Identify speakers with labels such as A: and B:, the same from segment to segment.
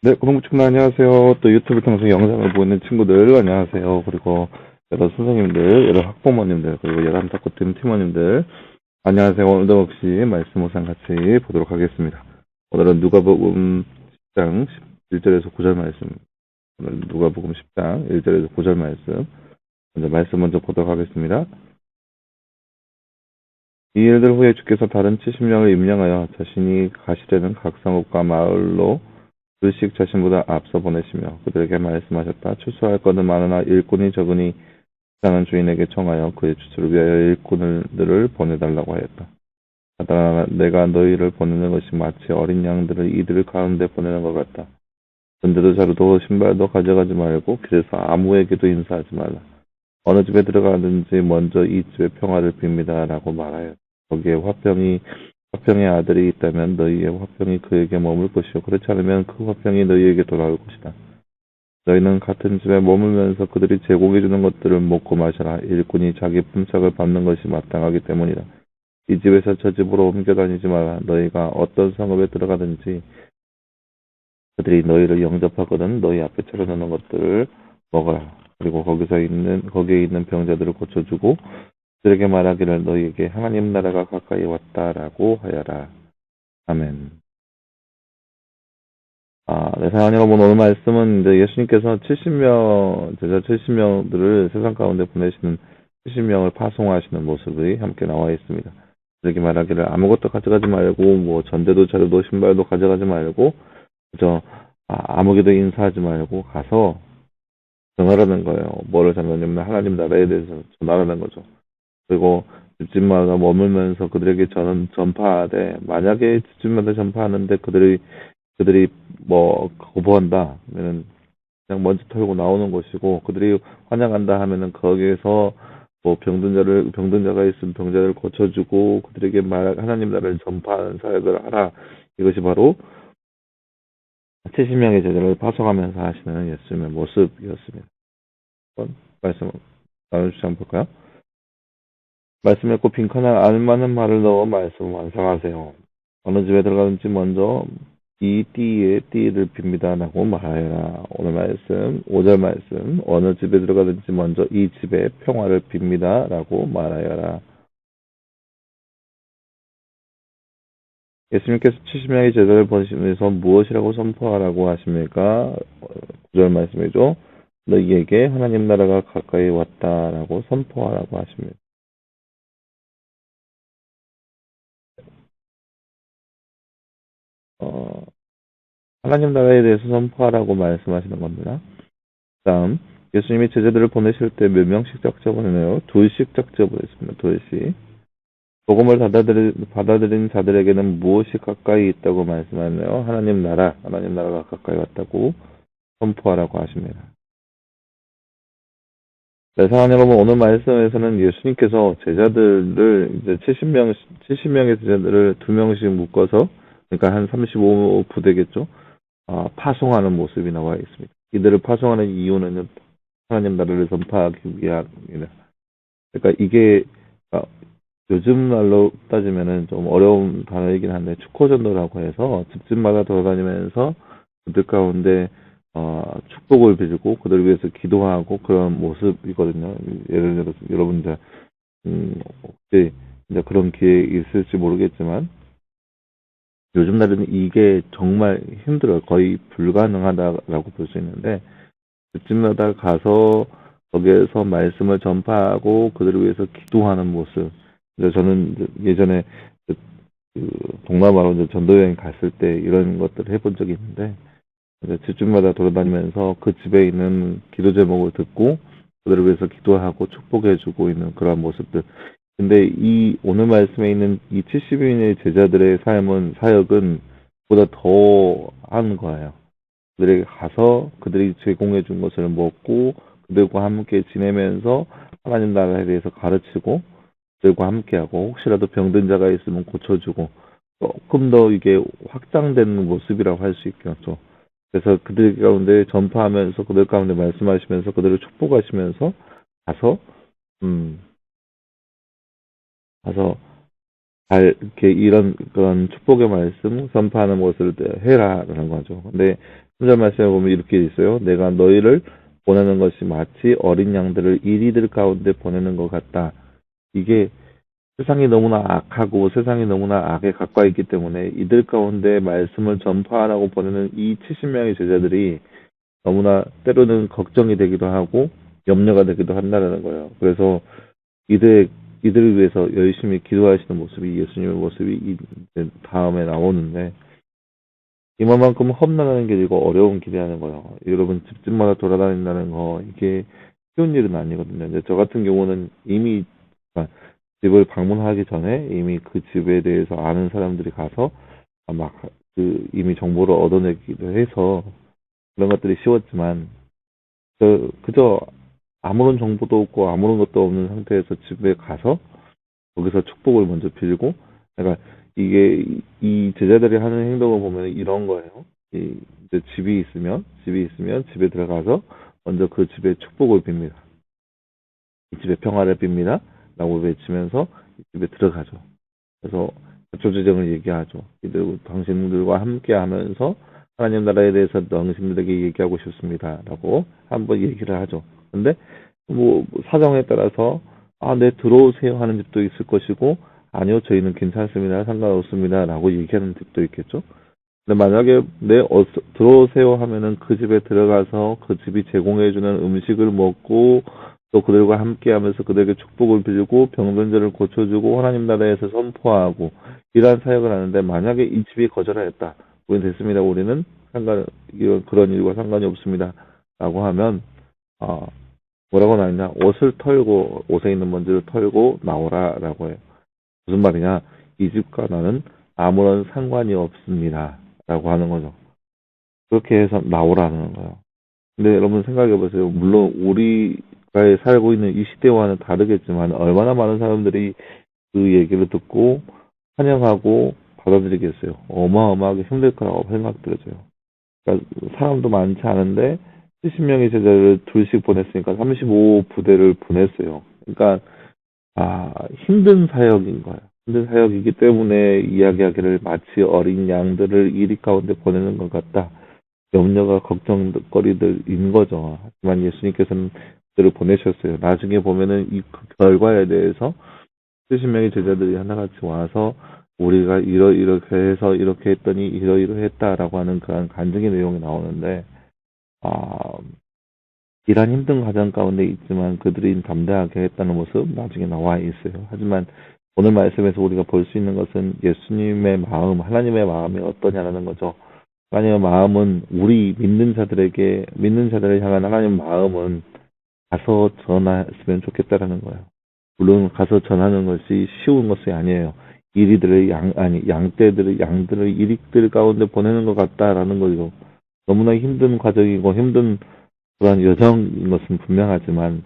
A: 네, 구독자분 안녕하세요. 또 유튜브 통해서 영상을 보고 있는 친구들 안녕하세요. 그리고 여러 선생님들, 여러 학부모님들, 그리고 여러 안타꾸팀 팀원님들 안녕하세요. 오늘도 역시 말씀 묵상 같이 보도록 하겠습니다. 오늘은 누가복음 10장 1절에서 9절 말씀. 오늘 누가복음 10장 1절에서 9절 말씀. 먼저 보도록 하겠습니다. 이 일들 후에 주께서 다른 70명을 임명하여 자신이 가시려는 각 성읍과 마을로 둘씩 자신보다 앞서 보내시며 그들에게 말씀하셨다. 추수할 것은 많으나 일꾼이 적으니 땅은 주인에게 청하여 그의 추수를 위하여 일꾼들을 보내달라고 하였다. 하다나 내가 너희를 보내는 것이 마치 어린 양들을 이들 가운데 보내는 것 같다. 전대도 자루도 신발도 가져가지 말고 길에서 아무에게도 인사하지 말라. 어느 집에 들어가든지 먼저 이 집의 평화를 빕니다. 라고 말하여 거기에 화평의 아들이 있다면 너희의 화평이 그에게 머물 것이요 그렇지 않으면 그 화평이 너희에게 돌아올 것이다. 너희는 같은 집에 머물면서 그들이 제공해주는 것들을 먹고 마셔라. 일꾼이 자기 품삯을 받는 것이 마땅하기 때문이다. 이 집에서 저 집으로 옮겨 다니지 마라. 너희가 어떤 성읍에 들어가든지 그들이 너희를 영접하거든 너희 앞에 차려놓는 것들을 먹어라. 그리고 거기에 있는 병자들을 고쳐주고 그들에게 말하기를 너희에게 하나님 나라가 가까이 왔다라고 하여라. 아멘. 네, 사랑하는 여러분, 오늘 말씀은 이제 예수님께서 제자 70명들을 세상 가운데 보내시는 70명을 파송하시는 모습이 함께 나와 있습니다. 이렇게 말하기를 아무것도 가져가지 말고, 전대도 자료도 신발도 가져가지 말고, 그저, 아무에게도 인사하지 말고 가서 전하라는 거예요. 뭐를 전하냐면 하나님 나라에 대해서 전하라는 거죠. 그리고 집집마다 머물면서 그들에게 전파하되, 만약에 집집마다 전파하는데 그들이 거부한다 하면은 그냥 먼지 털고 나오는 것이고 그들이 환영한다 하면은 거기에서 병든자가 있으면 병자를 고쳐주고 그들에게 하나님 나라를 전파하는 사역을 하라. 이것이 바로 70명의 제자를 파송하면서 하시는 예수님의 모습이었습니다. 한번 말씀 나눠주시 한번 볼까요? 말씀 읽고 빈칸에 알맞는 말을 넣어 말씀을 완성하세요. 어느 집에 들어가든지 먼저 이 띠에 띠를 빕니다. 라고 말하여라. 오늘 말씀, 5절 말씀. 어느 집에 들어가든지 먼저 이 집에 평화를 빕니다. 라고 말하여라. 예수님께서 70명의 제자를 보내시면서 무엇이라고 선포하라고 하십니까? 9절 말씀이죠. 너희에게 하나님 나라가 가까이 왔다라고 선포하라고 하십니다. 하나님 나라에 대해서 선포하라고 말씀하시는 겁니다. 다음, 예수님이 제자들을 보내실 때 몇 명씩 작정을 했나요? 둘씩 작정을 했습니다. 둘씩. 복음을 받아들인 자들에게는 무엇이 가까이 있다고 말씀하나요? 하나님 나라가 가까이 왔다고 선포하라고 하십니다. 네, 사랑하는 여러분, 오늘 말씀에서는 예수님께서 제자들을 이제 70명의 제자들을 2명씩 묶어서, 그러니까 한 35부대겠죠? 파송하는 모습이 나와 있습니다. 이들을 파송하는 이유는 하나님 나라를 전파하기 위함입니다. 그러니까 이게 요즘 말로 따지면은 좀 어려운 단어이긴 한데 축호전도라고 해서 집집마다 돌아다니면서 그들 가운데 축복을 빌고 그들을 위해서 기도하고 그런 모습이거든요. 예를 들어서 여러분 혹시 이제 그런 기회 있을지 모르겠지만 요즘 날에는 이게 정말 힘들어요. 거의 불가능하다라고 볼 수 있는데 집집마다 가서 거기에서 말씀을 전파하고 그들을 위해서 기도하는 모습. 저는 예전에 그 동남아로 이제 전도 여행 갔을 때 이런 것들을 해본 적이 있는데 집집마다 돌아다니면서 그 집에 있는 기도 제목을 듣고 그들을 위해서 기도하고 축복해주고 있는 그런 모습들. 근데 이 오늘 말씀에 있는 이 70인의 제자들의 사역은 보다 더 하는 거예요. 그들에게 가서 그들이 제공해 준 것을 먹고 그들과 함께 지내면서 하나님 나라에 대해서 가르치고 그들과 함께하고 혹시라도 병든 자가 있으면 고쳐주고 조금 더 이게 확장되는 모습이라고 할 수 있겠죠. 그래서 그들 가운데 전파하면서 그들 가운데 말씀하시면서 그들을 축복하시면서 가서 가서 잘 이렇게 이런 그런 축복의 말씀 선포하는 것을 해라라는 거죠. 근데 3절 말씀에 보면 이렇게 있어요. 내가 너희를 보내는 것이 마치 어린 양들을 이리들 가운데 보내는 것 같다. 이게 세상이 너무나 악하고 세상이 너무나 악에 가까이 있기 때문에 이들 가운데 말씀을 전파하라고 보내는 이 70명의 제자들이 너무나 때로는 걱정이 되기도 하고 염려가 되기도 한다는 거예요. 그래서 이들을 위해서 열심히 기도하시는 모습이 예수님의 모습이 이제 다음에 나오는데 이만큼 험난한 길이고 어려운 길이라는 거예요. 여러분 집집마다 돌아다닌다는 거 이게 쉬운 일은 아니거든요. 이제 저 같은 경우는 이미 집을 방문하기 전에 이미 그 집에 대해서 아는 사람들이 가서 막 그 이미 정보를 얻어내기도 해서 그런 것들이 쉬웠지만 그저 아무런 정보도 없고 아무런 것도 없는 상태에서 집에 가서 거기서 축복을 먼저 빌고 그러니까 이게 이 제자들이 하는 행동을 보면 이런 거예요. 이제 집이 있으면 집에 들어가서 먼저 그 집에 축복을 빕니다. 이 집에 평화를 빕니다. 라고 외치면서 이 집에 들어가죠. 그래서 조주정을 얘기하죠. 이들 당신들과 함께 하면서 하나님 나라에 대해서 당신들에게 얘기하고 싶습니다. 라고 한번 얘기를 하죠. 근데 뭐 사정에 따라서 네, 들어오세요 하는 집도 있을 것이고 아니요, 저희는 괜찮습니다. 상관없습니다. 라고 얘기하는 집도 있겠죠. 근데 만약에 들어오세요 하면은 그 집에 들어가서 그 집이 제공해주는 음식을 먹고 또 그들과 함께 하면서 그들에게 축복을 빌고 병든자를 고쳐주고 하나님 나라에서 선포하고 이러한 사역을 하는데 만약에 이 집이 거절하였다. 우리는 됐습니다. 우리는 그런 일과 상관이 없습니다. 라고 하면, 뭐라고 나오냐. 옷을 털고, 옷에 있는 먼지를 털고 나오라. 라고 해요. 무슨 말이냐. 이 집과 나는 아무런 상관이 없습니다. 라고 하는 거죠. 그렇게 해서 나오라는 거예요. 근데 여러분 생각해 보세요. 물론 우리가 살고 있는 이 시대와는 다르겠지만 얼마나 많은 사람들이 그 얘기를 듣고 환영하고 받아들이겠어요. 어마어마하게 힘들 거라고 생각들어져요. 그러니까 사람도 많지 않은데 70명의 제자를 둘씩 보냈으니까 35부대를 보냈어요. 그러니까 힘든 사역인 거예요. 힘든 사역이기 때문에 이야기하기를 마치 어린 양들을 이리 가운데 보내는 것 같다. 염려가 걱정거리들인 거죠. 하지만 예수님께서는 그들을 보내셨어요. 나중에 보면은 그 결과에 대해서 70명의 제자들이 하나같이 와서 우리가 이렇게 해서 이렇게 했더니 이러이러했다라고 하는 그런 간증의 내용이 나오는데 이런 힘든 과정 가운데 있지만 그들이 담대하게 했다는 모습 나중에 나와 있어요. 하지만 오늘 말씀에서 우리가 볼 수 있는 것은 예수님의 마음, 하나님의 마음이 어떠냐라는 거죠. 하나님의 마음은 우리 믿는 자들을 향한 하나님의 마음은 가서 전했으면 좋겠다라는 거예요. 물론 가서 전하는 것이 쉬운 것이 아니에요. 양들을 이리들 가운데 보내는 것 같다라는 거죠. 너무나 힘든 과정이고 힘든 그런 여정인 것은 분명하지만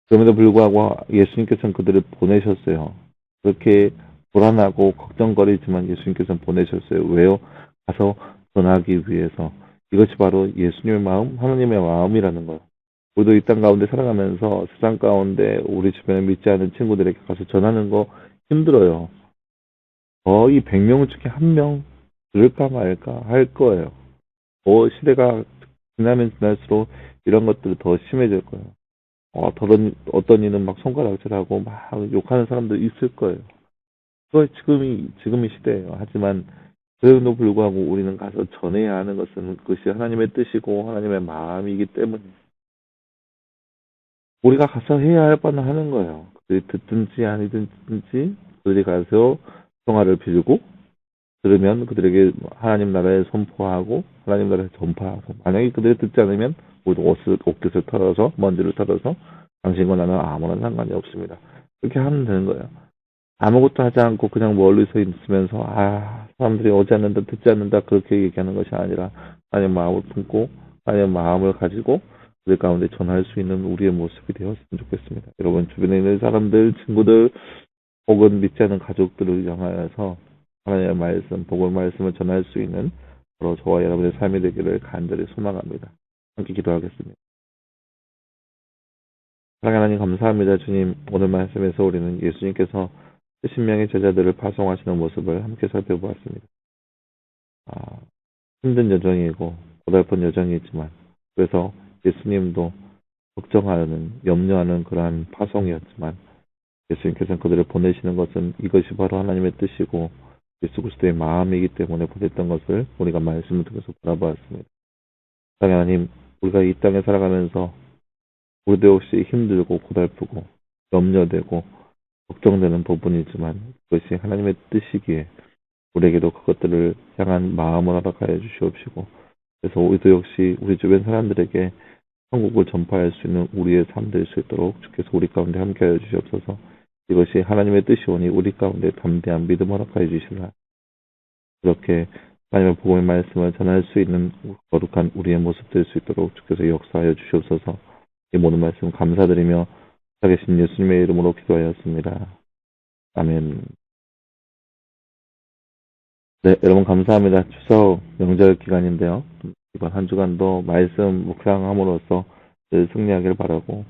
A: 그럼에도 불구하고 예수님께서는 그들을 보내셨어요. 그렇게 불안하고 걱정거리지만 예수님께서는 보내셨어요. 왜요? 가서 전하기 위해서. 이것이 바로 예수님의 마음, 하나님의 마음이라는 거예요. 우리도 이 땅 가운데 살아가면서 세상 가운데 우리 주변에 믿지 않는 친구들에게 가서 전하는 거 힘들어요. 거의 100명 중에 1명 들을까 말까 할 거예요. 시대가 지나면 지날수록 이런 것들이 더 심해질 거예요. 어떤 이는 막 손가락질하고 막 욕하는 사람도 있을 거예요. 그거 지금이 시대예요. 하지만 그럼에도 불구하고 우리는 가서 전해야 하는 것은 그것이 하나님의 뜻이고 하나님의 마음이기 때문에 우리가 가서 해야 할 바는 하는 거예요. 그들이 듣든지 아니든지 그들이 가서 평화를 빌고 들으면 그들에게 하나님 나라에 선포하고 하나님 나라에 전파하고 만약에 그들이 듣지 않으면 우리도 옷깃을 털어서 먼지를 털어서 당신과 나는 아무런 상관이 없습니다. 그렇게 하면 되는 거예요. 아무것도 하지 않고 그냥 멀리서 있으면서 사람들이 오지 않는다 듣지 않는다 그렇게 얘기하는 것이 아니라 하나님 마음을 품고 하나님 마음을 가지고 그들 가운데 전할 수 있는 우리의 모습이 되었으면 좋겠습니다. 여러분 주변에 있는 사람들, 친구들 혹은 믿지 않는 가족들을 향하여서 하나님의 말씀, 복음의 말씀을 전할 수 있는 바로 저와 여러분의 삶이 되기를 간절히 소망합니다. 함께 기도하겠습니다. 사랑하는 하나님 감사합니다. 주님 오늘 말씀에서 우리는 예수님께서 70명의 제자들을 파송하시는 모습을 함께 살펴보았습니다. 힘든 여정이고 고달픈 여정이지만, 그래서 예수님도 걱정하는, 염려하는 그러한 파송이었지만, 예수님께서는 그들을 보내시는 것은 이것이 바로 하나님의 뜻이고 예수 그리스도의 마음이기 때문에 보냈던 것을 우리가 말씀을 통해서 바라보았습니다. 하나님, 우리가 이 땅에 살아가면서 우리도 역시 힘들고 고달프고 염려되고 걱정되는 부분이지만 그것이 하나님의 뜻이기에 우리에게도 그것들을 향한 마음을 허락하여 주시옵시고, 그래서 우리도 역시 우리 주변 사람들에게 천국을 전파할 수 있는 우리의 삶 될 수 있도록 주께서 우리 가운데 함께하여 주시옵소서. 이것이 하나님의 뜻이오니 우리 가운데 담대한 믿음 허락하여 주시라. 그렇게 하나님의 복음의 말씀을 전할 수 있는 거룩한 우리의 모습 될 수 있도록 주께서 역사하여 주시옵소서. 이 모든 말씀 감사드리며 살아계신 예수님의 이름으로 기도하였습니다. 아멘. 네, 여러분 감사합니다. 추석 명절 기간인데요. 이번 한 주간도 말씀 묵상함으로써 늘 승리하기를 바라고,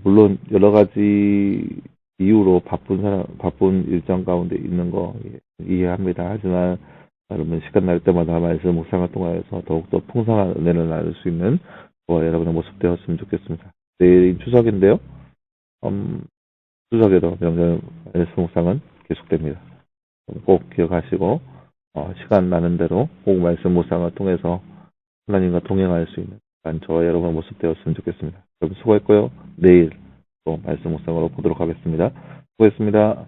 A: 물론 여러 가지 이유로 바쁜 일정 가운데 있는 거 이해합니다. 하지만 여러분 시간 날 때마다 말씀 묵상을 통하여서 더욱더 풍성한 은혜를 나눌 수 있는 저와 여러분의 모습 되었으면 좋겠습니다. 내일이 추석인데요. 추석에도 명절 말씀 묵상은 계속됩니다. 꼭 기억하시고 시간 나는 대로 꼭 말씀 묵상을 통해서 하나님과 동행할 수 있는 저와 여러분의 모습 되었으면 좋겠습니다. 여러분 수고했고요. 내일 또 말씀 묵상으로 보도록 하겠습니다. 수고했습니다.